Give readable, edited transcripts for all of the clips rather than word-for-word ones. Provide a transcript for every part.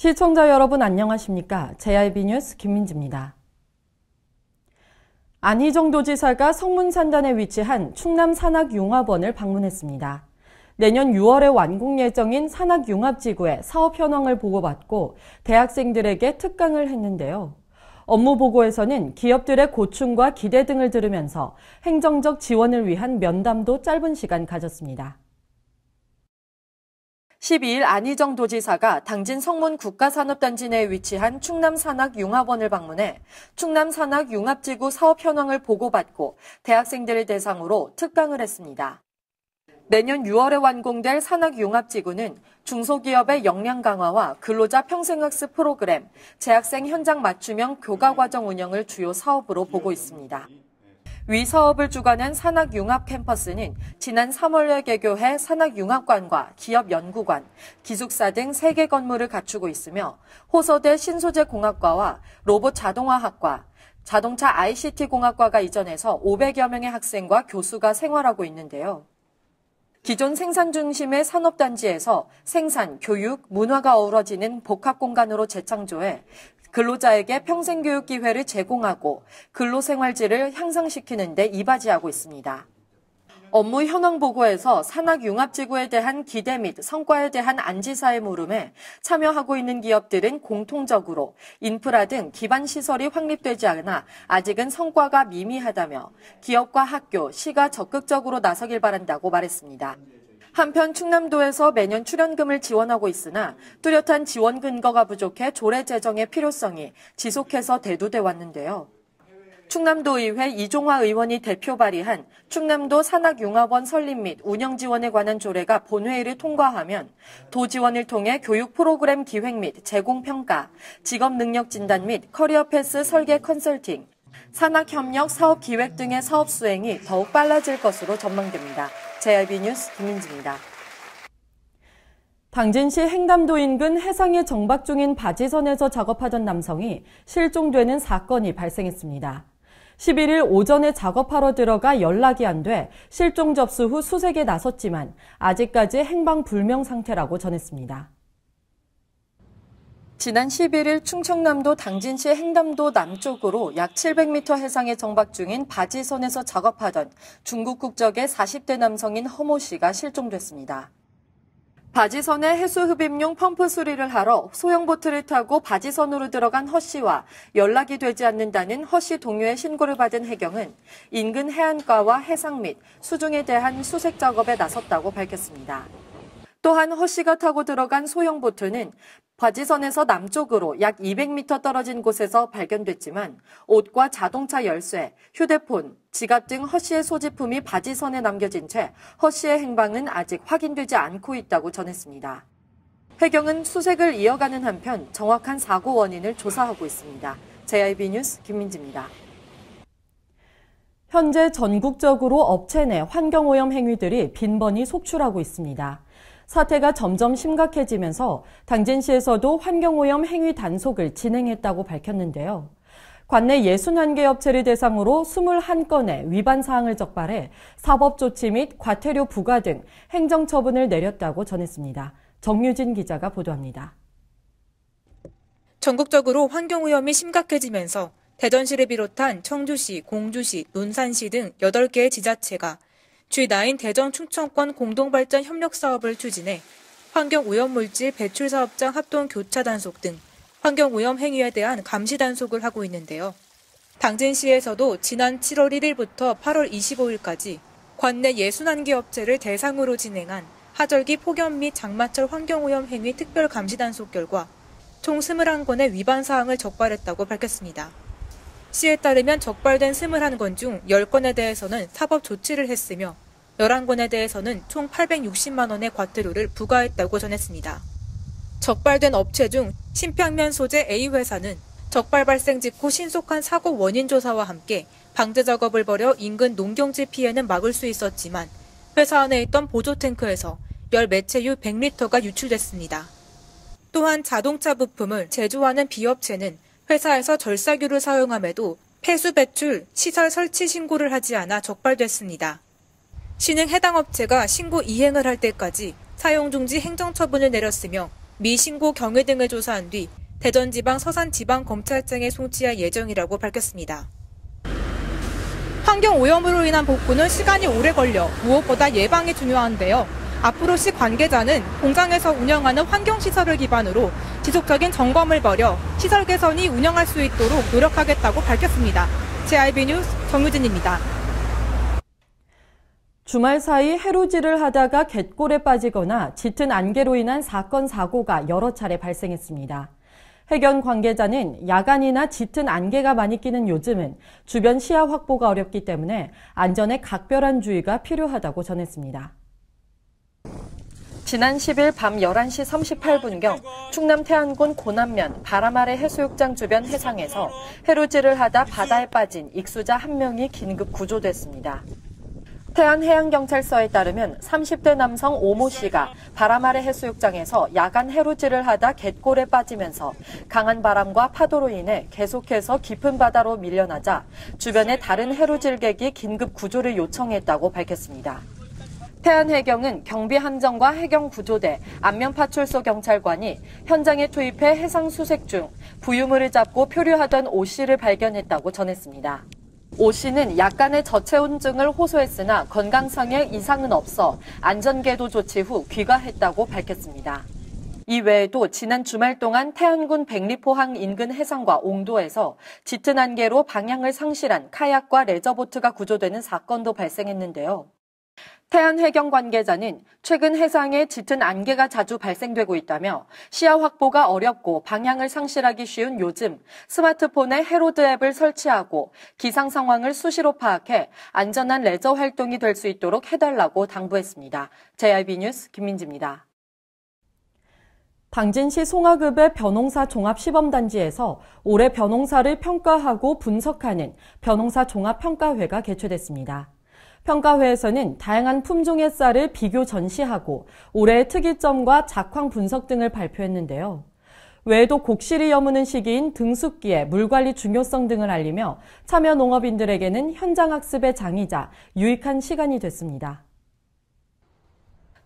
시청자 여러분 안녕하십니까? JIB 뉴스 김민지입니다. 안희정 도지사가 성문산단에 위치한 충남 산악융합원을 방문했습니다. 내년 6월에 완공 예정인 산악융합지구의 사업 현황을 보고받고 대학생들에게 특강을 했는데요. 업무 보고에서는 기업들의 고충과 기대 등을 들으면서 행정적 지원을 위한 면담도 짧은 시간 가졌습니다. 12일 안희정 도지사가 당진 성문 국가산업단지 내에 위치한 충남산악융합원을 방문해 충남산악융합지구 사업 현황을 보고받고 대학생들을 대상으로 특강을 했습니다. 내년 6월에 완공될 산악융합지구는 중소기업의 역량 강화와 근로자 평생학습 프로그램, 재학생 현장 맞춤형 교과과정 운영을 주요 사업으로 보고 있습니다. 위 사업을 주관한 산악융합캠퍼스는 지난 3월에 개교해 산악융합관과 기업연구관, 기숙사 등 3개 건물을 갖추고 있으며 호서대 신소재공학과와 로봇자동화학과, 자동차 ICT공학과가 이전해서 500여 명의 학생과 교수가 생활하고 있는데요. 기존 생산 중심의 산업단지에서 생산, 교육, 문화가 어우러지는 복합공간으로 재창조해 근로자에게 평생교육 기회를 제공하고 근로생활질을 향상시키는 데 이바지하고 있습니다. 업무 현황 보고에서 산악융합지구에 대한 기대 및 성과에 대한 안지사의 물음에 참여하고 있는 기업들은 공통적으로 인프라 등 기반 시설이 확립되지 않아 아직은 성과가 미미하다며 기업과 학교, 시가 적극적으로 나서길 바란다고 말했습니다. 한편 충남도에서 매년 출연금을 지원하고 있으나 뚜렷한 지원 근거가 부족해 조례 제정의 필요성이 지속해서 대두돼 왔는데요. 충남도의회 이종화 의원이 대표 발의한 충남도 산악융합원 설립 및 운영 지원에 관한 조례가 본회의를 통과하면 도 지원을 통해 교육 프로그램 기획 및 제공 평가, 직업 능력 진단 및 커리어 패스 설계 컨설팅, 산악협력 사업 기획 등의 사업 수행이 더욱 빨라질 것으로 전망됩니다. JIB 뉴스 김민지입니다. 당진시 행담도 인근 해상에 정박 중인 바지선에서 작업하던 남성이 실종되는 사건이 발생했습니다. 11일 오전에 작업하러 들어가 연락이 안 돼 실종 접수 후 수색에 나섰지만 아직까지 행방불명 상태라고 전했습니다. 지난 11일 충청남도 당진시 행담도 남쪽으로 약 700m 해상에 정박 중인 바지선에서 작업하던 중국 국적의 40대 남성인 허모 씨가 실종됐습니다. 바지선에 해수 흡입용 펌프 수리를 하러 소형 보트를 타고 바지선으로 들어간 허 씨와 연락이 되지 않는다는 허 씨 동료의 신고를 받은 해경은 인근 해안가와 해상 및 수중에 대한 수색 작업에 나섰다고 밝혔습니다. 또한 허 씨가 타고 들어간 소형 보트는 바지선에서 남쪽으로 약 200m 떨어진 곳에서 발견됐지만 옷과 자동차 열쇠, 휴대폰, 지갑 등 허 씨의 소지품이 바지선에 남겨진 채 허 씨의 행방은 아직 확인되지 않고 있다고 전했습니다. 해경은 수색을 이어가는 한편 정확한 사고 원인을 조사하고 있습니다. JIB 뉴스 김민지입니다. 현재 전국적으로 업체 내 환경오염 행위들이 빈번히 속출하고 있습니다. 사태가 점점 심각해지면서 당진시에서도 환경오염 행위 단속을 진행했다고 밝혔는데요. 관내 61개 업체를 대상으로 21건의 위반 사항을 적발해 사법 조치 및 과태료 부과 등 행정처분을 내렸다고 전했습니다. 정유진 기자가 보도합니다. 전국적으로 환경오염이 심각해지면서 대전시를 비롯한 청주시, 공주시, 논산시 등 8개의 지자체가 G9 대전 충청권 공동발전 협력 사업을 추진해 환경오염물질 배출사업장 합동 교차 단속 등 환경오염 행위에 대한 감시 단속을 하고 있는데요. 당진시에서도 지난 7월 1일부터 8월 25일까지 관내 61개 업체를 대상으로 진행한 하절기 폭염 및 장마철 환경오염 행위 특별 감시 단속 결과 총 21건의 위반 사항을 적발했다고 밝혔습니다. 시에 따르면 적발된 21건 중 10건에 대해서는 사법 조치를 했으며 11건에 대해서는 총 860만 원의 과태료를 부과했다고 전했습니다. 적발된 업체 중 신평면 소재 A회사는 적발 발생 직후 신속한 사고 원인 조사와 함께 방제 작업을 벌여 인근 농경지 피해는 막을 수 있었지만 회사 안에 있던 보조 탱크에서 열 매체유 100리터가 유출됐습니다. 또한 자동차 부품을 제조하는 B업체는 회사에서 절삭유를 사용함에도 폐수 배출, 시설 설치 신고를 하지 않아 적발됐습니다. 시는 해당 업체가 신고 이행을 할 때까지 사용 중지 행정처분을 내렸으며 미 신고 경위 등을 조사한 뒤 대전지방 서산지방검찰청에 송치할 예정이라고 밝혔습니다. 환경오염으로 인한 복구는 시간이 오래 걸려 무엇보다 예방이 중요한데요. 앞으로 시 관계자는 공장에서 운영하는 환경시설을 기반으로 지속적인 점검을 벌여 시설 개선이 운영할 수 있도록 노력하겠다고 밝혔습니다. JIB 뉴스 정유진입니다. 주말 사이 해루질을 하다가 갯골에 빠지거나 짙은 안개로 인한 사건, 사고가 여러 차례 발생했습니다. 해경 관계자는 야간이나 짙은 안개가 많이 끼는 요즘은 주변 시야 확보가 어렵기 때문에 안전에 각별한 주의가 필요하다고 전했습니다. 지난 10일 밤 11시 38분경 충남 태안군 고남면 바람 아래 해수욕장 주변 해상에서 해루질을 하다 바다에 빠진 익수자 1명이 긴급 구조됐습니다. 태안해양경찰서에 따르면 30대 남성 오모 씨가 바람 아래 해수욕장에서 야간 해루질을 하다 갯골에 빠지면서 강한 바람과 파도로 인해 계속해서 깊은 바다로 밀려나자 주변의 다른 해루질객이 긴급 구조를 요청했다고 밝혔습니다. 태안해경은 경비함정과 해경구조대, 안면파출소 경찰관이 현장에 투입해 해상 수색 중 부유물을 잡고 표류하던 오 씨를 발견했다고 전했습니다. 오 씨는 약간의 저체온증을 호소했으나 건강상에 이상은 없어 안전궤도 조치 후 귀가했다고 밝혔습니다. 이 외에도 지난 주말 동안 태안군 백리포항 인근 해상과 옹도에서 짙은 안개로 방향을 상실한 카약과 레저보트가 구조되는 사건도 발생했는데요. 태안해경 관계자는 최근 해상에 짙은 안개가 자주 발생되고 있다며 시야 확보가 어렵고 방향을 상실하기 쉬운 요즘 스마트폰에 해로드 앱을 설치하고 기상 상황을 수시로 파악해 안전한 레저 활동이 될 수 있도록 해달라고 당부했습니다. JIB 뉴스 김민지입니다. 당진시 송화급의 벼농사 종합시범단지에서 올해 벼농사를 평가하고 분석하는 벼농사 종합평가회가 개최됐습니다. 평가회에서는 다양한 품종의 쌀을 비교 전시하고 올해의 특이점과 작황 분석 등을 발표했는데요. 외에도 곡실이 여무는 시기인 등숙기의 물관리 중요성 등을 알리며 참여 농업인들에게는 현장학습의 장이자 유익한 시간이 됐습니다.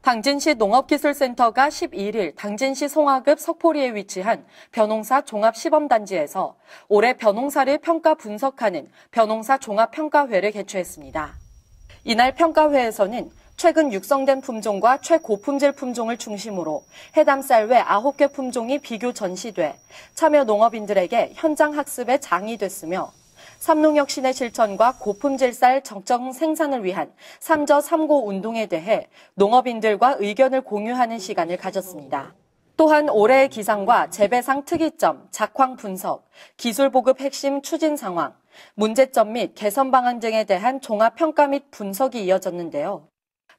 당진시 농업기술센터가 11일 당진시 송화급 석포리에 위치한 벼농사 종합시범단지에서 올해 벼농사를 평가 분석하는 벼농사 종합평가회를 개최했습니다. 이날 평가회에서는 최근 육성된 품종과 최고품질 품종을 중심으로 해담쌀 외 9개 품종이 비교 전시돼 참여 농업인들에게 현장 학습의 장이 됐으며 삼농혁신의 실천과 고품질 쌀 적정 생산을 위한 3저 3고 운동에 대해 농업인들과 의견을 공유하는 시간을 가졌습니다. 또한 올해의 기상과 재배상 특이점, 작황 분석, 기술 보급 핵심 추진 상황, 문제점 및 개선 방안 등에 대한 종합평가 및 분석이 이어졌는데요.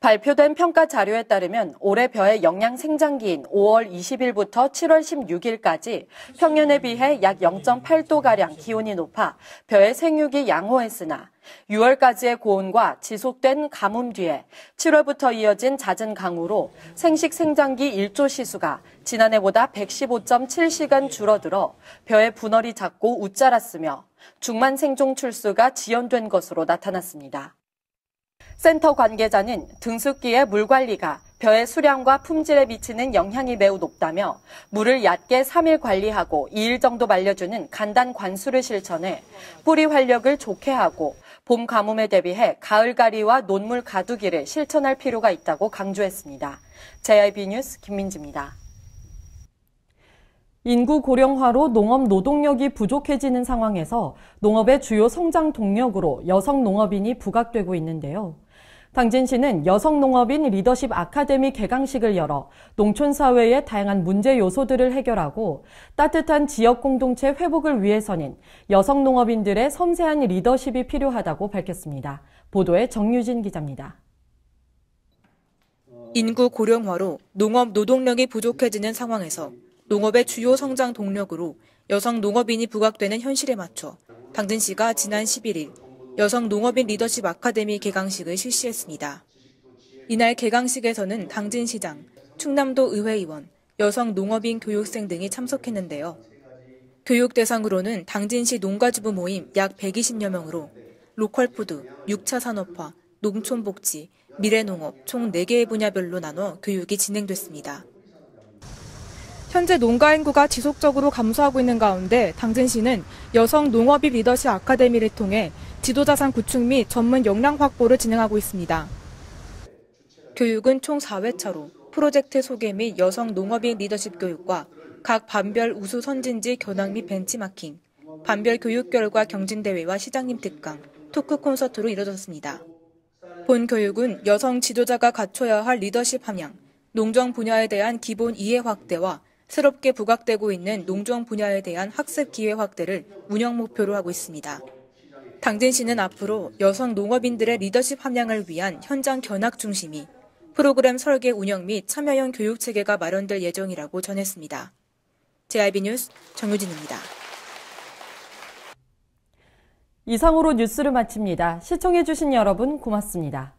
발표된 평가 자료에 따르면 올해 벼의 영양 생장기인 5월 20일부터 7월 16일까지 평년에 비해 약 0.8도가량 기온이 높아 벼의 생육이 양호했으나 6월까지의 고온과 지속된 가뭄 뒤에 7월부터 이어진 잦은 강우로 생식 생장기 1조 시수가 지난해보다 115.7시간 줄어들어 벼의 분얼이 작고 웃자랐으며 중만 생종 출수가 지연된 것으로 나타났습니다. 센터 관계자는 등숙기의 물 관리가 벼의 수량과 품질에 미치는 영향이 매우 높다며 물을 얕게 3일 관리하고 2일 정도 말려주는 간단 관수를 실천해 뿌리 활력을 좋게 하고 봄 가뭄에 대비해 가을 가리와 논물 가두기를 실천할 필요가 있다고 강조했습니다. JIB 뉴스 김민지입니다. 인구 고령화로 농업 노동력이 부족해지는 상황에서 농업의 주요 성장 동력으로 여성 농업인이 부각되고 있는데요. 당진시는 여성 농업인 리더십 아카데미 개강식을 열어 농촌 사회의 다양한 문제 요소들을 해결하고 따뜻한 지역 공동체 회복을 위해서는 여성 농업인들의 섬세한 리더십이 필요하다고 밝혔습니다. 보도에 정유진 기자입니다. 인구 고령화로 농업 노동력이 부족해지는 상황에서 농업의 주요 성장 동력으로 여성 농업인이 부각되는 현실에 맞춰 당진시가 지난 11일 여성 농업인 리더십 아카데미 개강식을 실시했습니다. 이날 개강식에서는 당진시장, 충남도 의회의원, 여성 농업인 교육생 등이 참석했는데요. 교육 대상으로는 당진시 농가주부 모임 약 120여 명으로 로컬푸드, 6차 산업화, 농촌복지, 미래농업 총 4개의 분야별로 나눠 교육이 진행됐습니다. 현재 농가 인구가 지속적으로 감소하고 있는 가운데 당진시는 여성 농업인 리더십 아카데미를 통해 지도자산 구축 및 전문 역량 확보를 진행하고 있습니다. 교육은 총 4회차로 프로젝트 소개 및 여성 농업인 리더십 교육과 각 반별 우수 선진지 견학 및 벤치마킹, 반별 교육 결과 경진대회와 시장님 특강, 토크 콘서트로 이뤄졌습니다. 본 교육은 여성 지도자가 갖춰야 할 리더십 함양, 농정 분야에 대한 기본 이해 확대와 새롭게 부각되고 있는 농정 분야에 대한 학습 기회 확대를 운영 목표로 하고 있습니다. 당진시는 앞으로 여성 농업인들의 리더십 함양을 위한 현장 견학 중심이 프로그램 설계 운영 및 참여형 교육 체계가 마련될 예정이라고 전했습니다. JIB 뉴스 정유진입니다. 이상으로 뉴스를 마칩니다. 시청해주신 여러분 고맙습니다.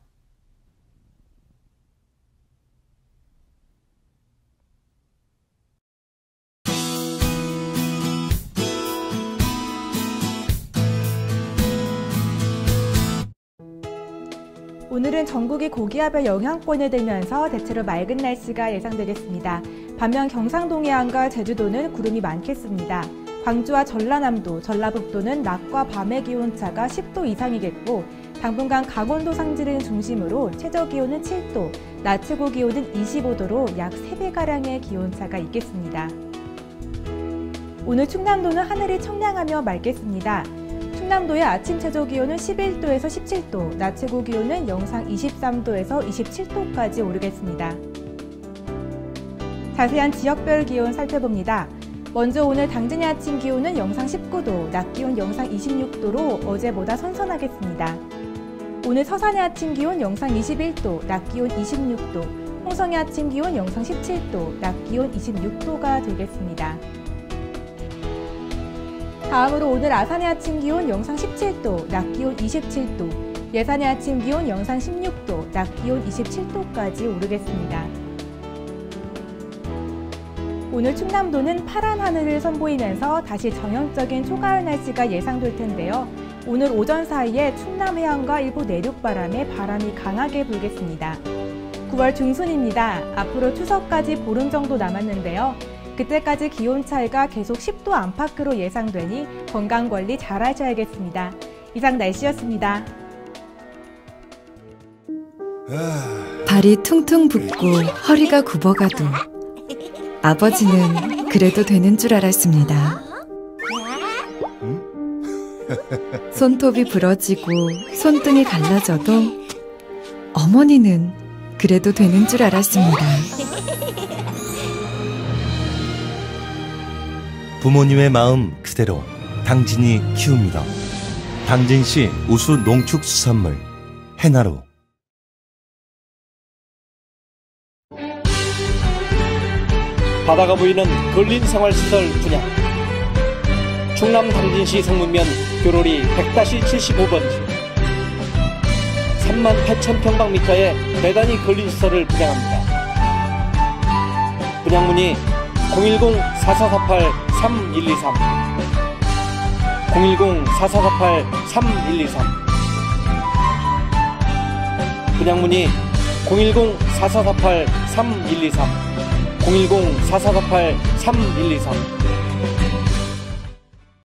오늘은 전국이 고기압의 영향권에 들면서 대체로 맑은 날씨가 예상되겠습니다. 반면 경상 동해안과 제주도는 구름이 많겠습니다. 광주와 전라남도, 전라북도는 낮과 밤의 기온차가 10도 이상이겠고 당분간 강원도 상지를 중심으로 최저기온은 7도, 낮 최고기온은 25도로 약 3배가량의 기온차가 있겠습니다. 오늘 충남도는 하늘이 청량하며 맑겠습니다. 충남도의 아침 최저기온은 11도에서 17도, 낮 최고기온은 영상 23도에서 27도까지 오르겠습니다. 자세한 지역별 기온 살펴봅니다. 먼저 오늘 당진의 아침 기온은 영상 19도, 낮 기온 영상 26도로 어제보다 선선하겠습니다. 오늘 서산의 아침 기온 영상 21도, 낮 기온 26도, 홍성의 아침 기온 영상 17도, 낮 기온 26도가 되겠습니다. 다음으로 오늘 아산의 아침 기온 영상 17도, 낮 기온 27도, 예산의 아침 기온 영상 16도, 낮 기온 27도까지 오르겠습니다. 오늘 충남도는 파란 하늘을 선보이면서 다시 정형적인 초가을 날씨가 예상될 텐데요. 오늘 오전 사이에 충남 해안과 일부 내륙바람에 바람이 강하게 불겠습니다. 9월 중순입니다. 앞으로 추석까지 보름 정도 남았는데요. 그때까지 기온 차이가 계속 10도 안팎으로 예상되니 건강관리 잘 하셔야겠습니다. 이상 날씨였습니다. 발이 퉁퉁 붓고 허리가 굽어가도 아버지는 그래도 되는 줄 알았습니다. 손톱이 부러지고 손등이 갈라져도 어머니는 그래도 되는 줄 알았습니다. 부모님의 마음 그대로 당진이 키웁니다. 당진시 우수 농축수산물 해나루. 바다가 보이는 근린 생활시설 분양. 충남 당진시 성문면 교로리 100-75번지 38,000평방미터의 대단히 근린시설을 분양합니다. 분양문의 010-4448-3123 010-4448-3123 분양문의 010-4448-3123 010-4448-3123